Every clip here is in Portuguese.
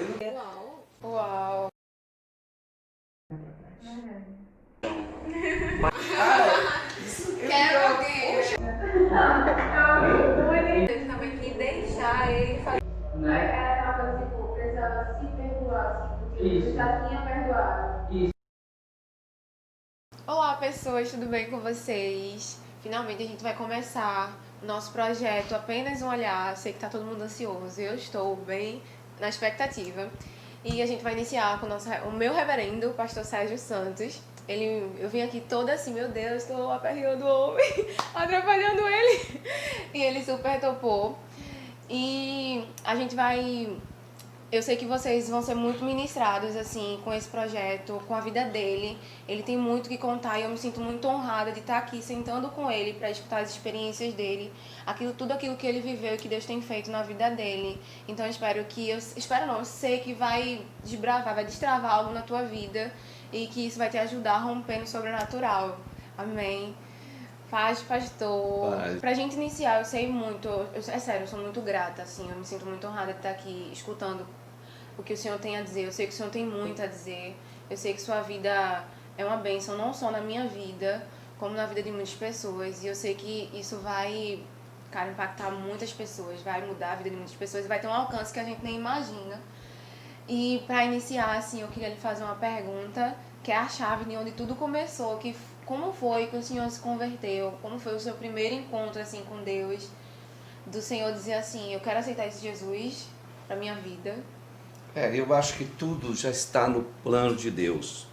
Uau! Uau! Quero alguém. Ele também que deixar ele fazer. Ela tava, tipo, precisava se perdoar, assim, porque ele já tinha perdoado. Olá, pessoas, tudo bem com vocês? Finalmente a gente vai começar o nosso projeto Apenas um Olhar. Sei que tá todo mundo ansioso, eu estou bem na expectativa. E a gente vai iniciar com o meu reverendo, o pastor Sérgio Santos. Eu vim aqui toda assim, meu Deus, estou aperreando o homem, atrapalhando ele. E ele super topou. E a gente vai. Eu sei que vocês vão ser muito ministrados, assim, com esse projeto, com a vida dele. Ele tem muito que contar e eu me sinto muito honrada de estar aqui sentando com ele para escutar as experiências dele, tudo aquilo que ele viveu e que Deus tem feito na vida dele. Então eu sei que vai desbravar, vai destravar algo na tua vida e que isso vai te ajudar a romper no sobrenatural. Amém. Paz, pastor. Paz. Pra gente iniciar, eu sei muito, é sério, eu sou muito grata, assim, eu me sinto muito honrada de estar aqui escutando o que o Senhor tem a dizer. Eu sei que o Senhor tem muito a dizer. Eu sei que sua vida é uma bênção, não só na minha vida, como na vida de muitas pessoas. E eu sei que isso vai, cara, impactar muitas pessoas, vai mudar a vida de muitas pessoas e vai ter um alcance que a gente nem imagina. E pra iniciar, assim, eu queria lhe fazer uma pergunta, que é a chave de onde tudo começou, como foi que o Senhor se converteu? Como foi o seu primeiro encontro, assim, com Deus? Do Senhor dizer assim, eu quero aceitar esse Jesus pra minha vida. Eu acho que tudo já está no plano de Deus.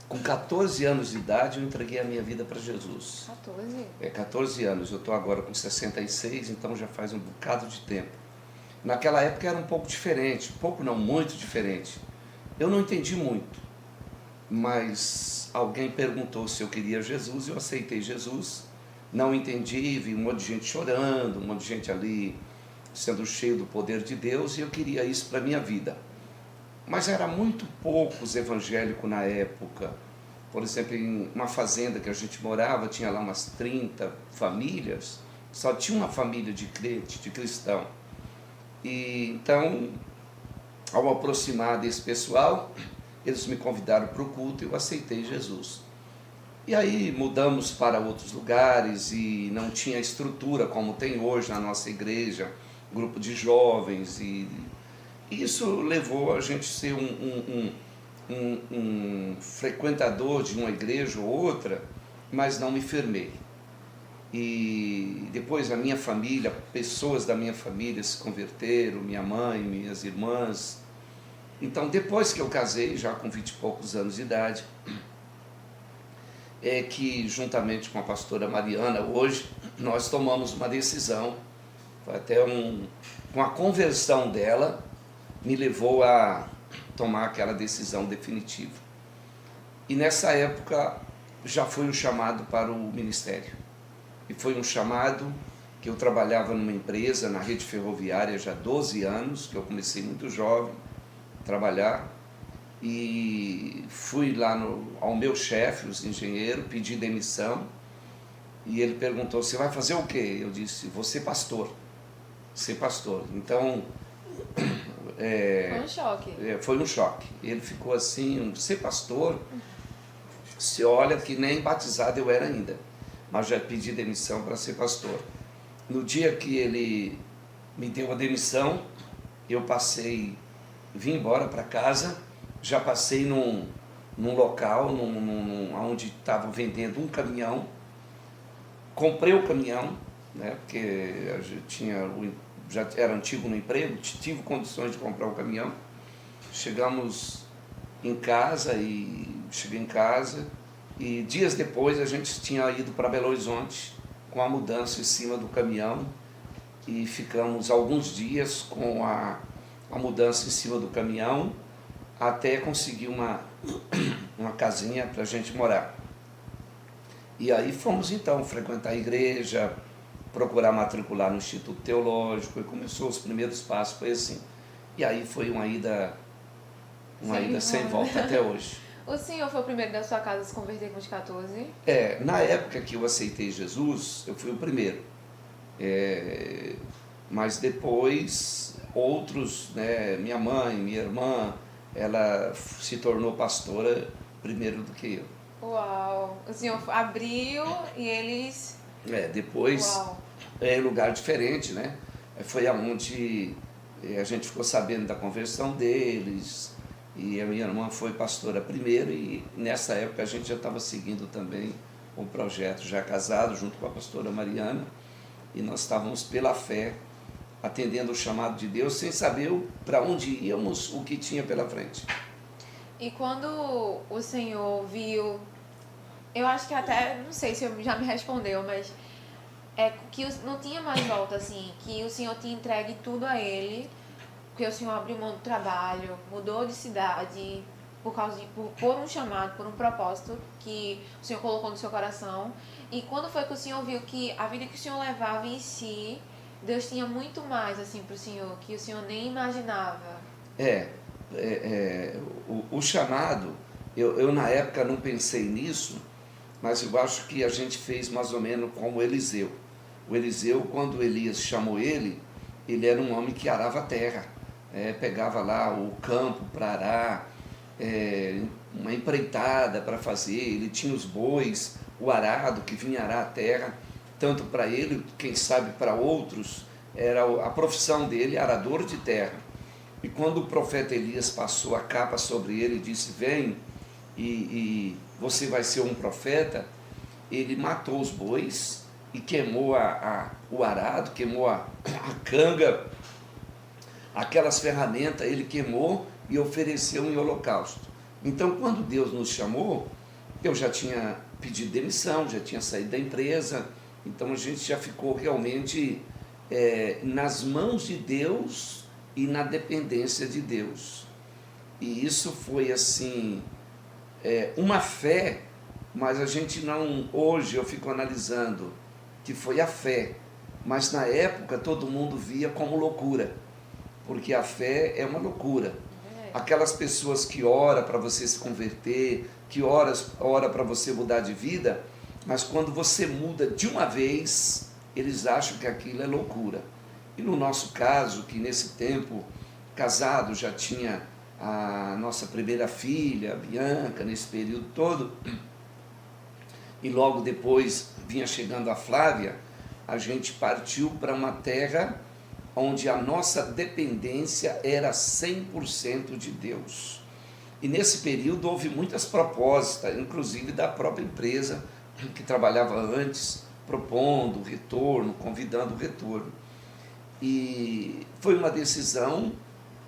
Com 14 anos de idade, eu entreguei a minha vida para Jesus. 14? 14 anos. Eu estou agora com 66, então já faz um bocado de tempo. Naquela época era um pouco diferente, pouco não, muito diferente. Eu não entendi muito, mas alguém perguntou se eu queria Jesus, eu aceitei Jesus. Não entendi, vi um monte de gente chorando, um monte de gente ali sendo cheio do poder de Deus, e eu queria isso para a minha vida. Mas era muito poucos evangélicos na época. Por exemplo, em uma fazenda que a gente morava, tinha lá umas 30 famílias, só tinha uma família de crente, de cristão. E então, ao aproximar desse pessoal, eles me convidaram para o culto e eu aceitei Jesus. E aí mudamos para outros lugares e não tinha estrutura como tem hoje na nossa igreja, grupo de jovens, e isso levou a gente a ser um frequentador de uma igreja ou outra, mas não me firmei. E depois a minha família, pessoas da minha família se converteram, minha mãe, minhas irmãs. Então depois que eu casei, já com 20 e poucos anos de idade, é que juntamente com a pastora Mariana, hoje, nós tomamos uma decisão, até com a conversão dela, me levou a tomar aquela decisão definitiva. E nessa época já foi um chamado para o ministério. E foi um chamado que eu trabalhava numa empresa, na rede ferroviária, já há 12 anos, que eu comecei muito jovem a trabalhar. E fui lá ao meu chefe, os engenheiros, pedi demissão. E ele perguntou, você vai fazer o quê? Eu disse, vou ser pastor. Ser pastor. Então... Foi um choque. Foi um choque. Ele ficou assim, ser pastor, se olha que nem batizado eu era ainda, mas já pedi demissão para ser pastor. No dia que ele me deu a demissão, eu vim embora para casa, já passei num local, onde estava vendendo um caminhão, comprei o caminhão, né, porque já era antigo no emprego, tive condições de comprar um caminhão. Cheguei em casa e dias depois a gente tinha ido para Belo Horizonte com a mudança em cima do caminhão e ficamos alguns dias com a mudança em cima do caminhão até conseguir uma casinha para a gente morar. E aí fomos então frequentar a igreja, procurar matricular no Instituto Teológico, e começou os primeiros passos, foi assim. E aí foi uma ida sem volta até hoje. O senhor foi o primeiro da sua casa a se converter com os 14? Na época que eu aceitei Jesus, eu fui o primeiro. Mas depois, outros, né, minha mãe, minha irmã, ela se tornou pastora primeiro do que eu. Uau! O senhor abriu e eles... Depois, Uau! em lugar diferente, né? Foi aonde a gente ficou sabendo da conversão deles, e a minha irmã foi pastora primeiro, e nessa época a gente já estava seguindo também um projeto, já casado, junto com a pastora Mariana, e nós estávamos pela fé, atendendo o chamado de Deus, sem saber para onde íamos, o que tinha pela frente. E quando o senhor viu, eu acho que até, não sei se já me respondeu, mas que não tinha mais volta, assim, que o senhor tinha entregue tudo a ele, porque o senhor abriu mão do trabalho, mudou de cidade, por um chamado, por um propósito que o senhor colocou no seu coração. E quando foi que o senhor viu que a vida que o senhor levava em si, Deus tinha muito mais, assim, para o senhor, que o senhor nem imaginava? O chamado, eu na época não pensei nisso, mas eu acho que a gente fez mais ou menos como Eliseu. O Eliseu, quando Elias chamou ele era um homem que arava a terra, pegava lá o campo para arar, uma empreitada para fazer, ele tinha os bois, o arado que vinha arar a terra, tanto para ele, quem sabe para outros, era a profissão dele, arador de terra. E quando o profeta Elias passou a capa sobre ele e disse, vem e você vai ser um profeta, ele matou os bois e queimou o arado, queimou a canga, aquelas ferramentas ele queimou e ofereceu em holocausto. Então, quando Deus nos chamou, eu já tinha pedido demissão, já tinha saído da empresa, então a gente já ficou realmente nas mãos de Deus e na dependência de Deus. E isso foi assim, uma fé, mas a gente não, hoje eu fico analisando que foi a fé, mas na época todo mundo via como loucura, porque a fé é uma loucura. Aquelas pessoas que oram para você se converter, que ora para você mudar de vida, mas quando você muda de uma vez, eles acham que aquilo é loucura. E no nosso caso, que nesse tempo, casado, já tinha a nossa primeira filha, a Bianca, nesse período todo, e logo depois vinha chegando a Flávia, a gente partiu para uma terra onde a nossa dependência era 100% de Deus. E nesse período houve muitas propostas, inclusive da própria empresa que trabalhava antes, propondo o retorno, convidando o retorno. E foi uma decisão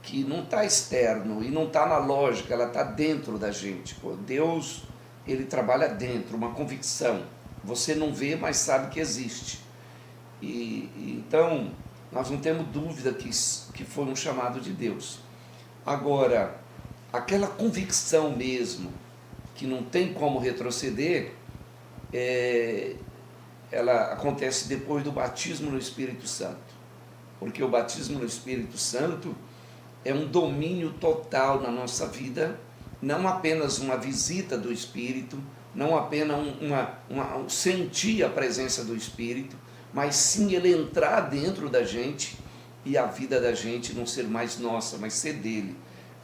que não está externo e não está na lógica, ela está dentro da gente. Deus, ele trabalha dentro, uma convicção. Você não vê, mas sabe que existe. Então, nós não temos dúvida que foi um chamado de Deus. Agora, aquela convicção mesmo, que não tem como retroceder, ela acontece depois do batismo no Espírito Santo. Porque o batismo no Espírito Santo é um domínio total na nossa vida, não apenas uma visita do Espírito, não apenas sentir a presença do Espírito, mas sim ele entrar dentro da gente e a vida da gente não ser mais nossa, mas ser dele.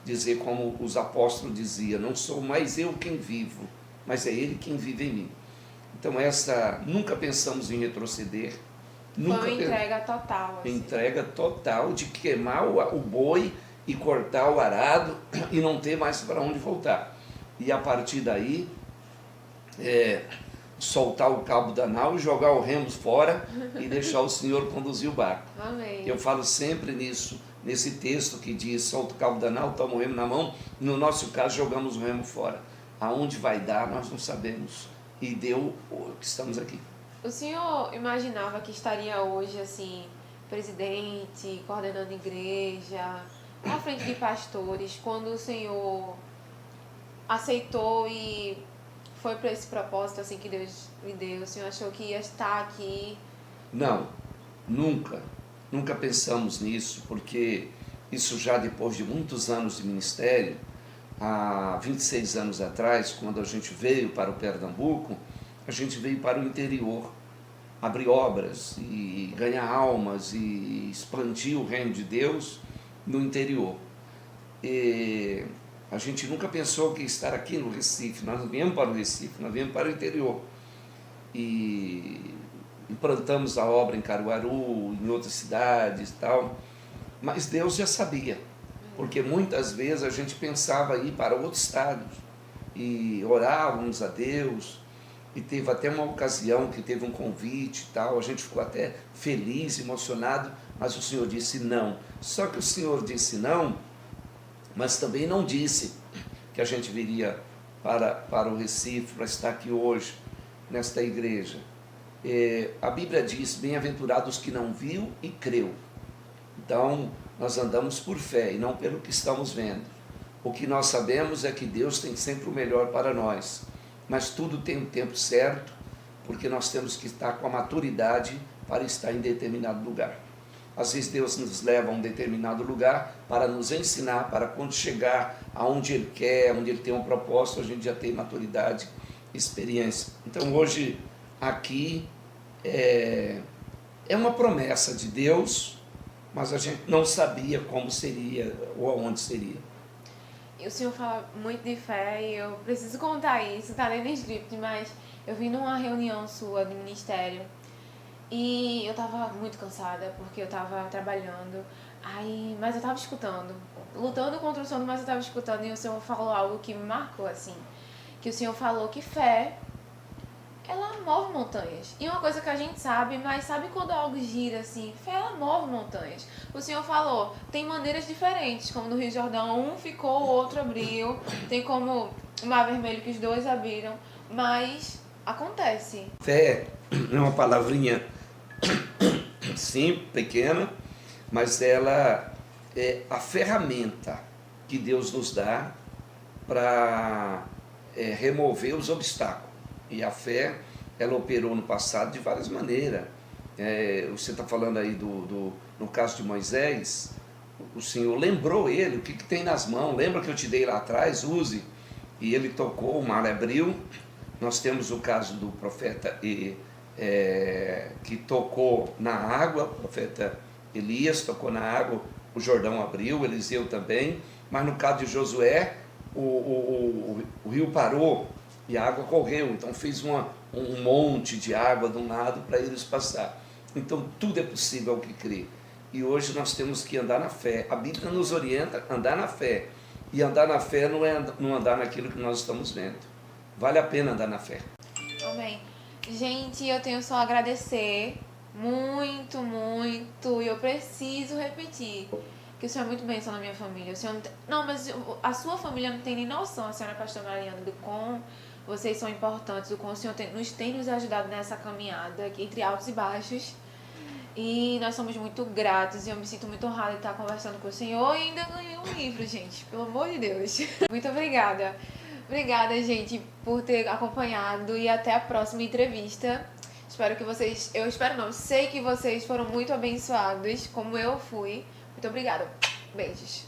Dizer como os apóstolos diziam, não sou mais eu quem vivo, mas é ele quem vive em mim. Então nunca pensamos em retroceder. Foi uma entrega total. Assim. Entrega total de queimar o boi e cortar o arado e não ter mais para onde voltar. E a partir daí, soltar o cabo da nau e jogar o remo fora e deixar o Senhor conduzir o barco. Amém. Eu falo sempre nisso, nesse texto que diz, solta o cabo da nau, toma o remo na mão. No nosso caso, jogamos o remo fora. Aonde vai dar, nós não sabemos. E deu que estamos aqui. O senhor imaginava que estaria hoje, assim, presidente, coordenando igreja, à frente de pastores, quando o senhor aceitou e foi para esse propósito, assim, que Deus lhe deu? O senhor achou que ia estar aqui? Não, nunca. Nunca pensamos nisso, porque isso já depois de muitos anos de ministério, há 26 anos atrás, quando a gente veio para o Pernambuco, a gente veio para o interior. abrir obras e ganhar almas e expandir o reino de Deus no interior. E a gente nunca pensou que ia estar aqui no Recife. Nós não viemos para o Recife, nós viemos para o interior. E implantamos a obra em Caruaru, em outras cidades e tal. Mas Deus já sabia, porque muitas vezes a gente pensava ir para outros estados e orávamos a Deus. E teve até uma ocasião que teve um convite e tal, a gente ficou até feliz, emocionado, mas o Senhor disse não. Só que o Senhor disse não, mas também não disse que a gente viria para o Recife, para estar aqui hoje, nesta igreja. A Bíblia diz, bem-aventurados que não viu e creu. Então, nós andamos por fé e não pelo que estamos vendo. O que nós sabemos é que Deus tem sempre o melhor para nós. Mas tudo tem um tempo certo, porque nós temos que estar com a maturidade para estar em determinado lugar. Às vezes Deus nos leva a um determinado lugar para nos ensinar, para quando chegar aonde Ele quer, onde Ele tem um propósito, a gente já tem maturidade e experiência. Então hoje aqui é uma promessa de Deus, mas a gente não sabia como seria ou aonde seria. E o senhor fala muito de fé e eu preciso contar isso, tá nem no script, mas eu vim numa reunião sua do ministério e eu tava muito cansada porque eu tava trabalhando, mas eu tava escutando, lutando contra o sono, mas eu tava escutando e o senhor falou algo que me marcou assim, que o senhor falou que fé, ela move montanhas. E uma coisa que a gente sabe, mas sabe quando algo gira assim? Fé, ela move montanhas. O senhor falou, tem maneiras diferentes, como no Rio Jordão, um ficou, o outro abriu. Tem como o Mar Vermelho que os dois abriram. Mas acontece. Fé é uma palavrinha, sim, pequena, mas ela é a ferramenta que Deus nos dá para remover os obstáculos. E a fé, ela operou no passado de várias maneiras. Você está falando aí no caso de Moisés, o Senhor lembrou ele, o que tem nas mãos, lembra que eu te dei lá atrás, use. E ele tocou, o mar abriu. Nós temos o caso do profeta que tocou na água, o profeta Elias tocou na água, o Jordão abriu, Eliseu também. Mas no caso de Josué, o rio parou e a água correu, então fez um monte de água de um lado para eles passar. Então tudo é possível ao que crê. E hoje nós temos que andar na fé. A Bíblia nos orienta a andar na fé. E andar na fé não é não andar naquilo que nós estamos vendo. Vale a pena andar na fé. Amém. Gente, eu tenho só a agradecer muito, muito. E eu preciso repetir que o senhor é muito bênção na minha família. O senhor não, mas a sua família não tem nem noção, a senhora pastor Mariana, do quão vocês são importantes, do quão o senhor tem nos ajudado nessa caminhada, entre altos e baixos. E nós somos muito gratos e eu me sinto muito honrada de estar conversando com o senhor e ainda ganhei um livro, gente. Pelo amor de Deus. Muito obrigada. Obrigada, gente, por ter acompanhado e até a próxima entrevista. Espero que vocês... Eu espero não, sei que vocês foram muito abençoados, como eu fui. Muito obrigada. Beijos.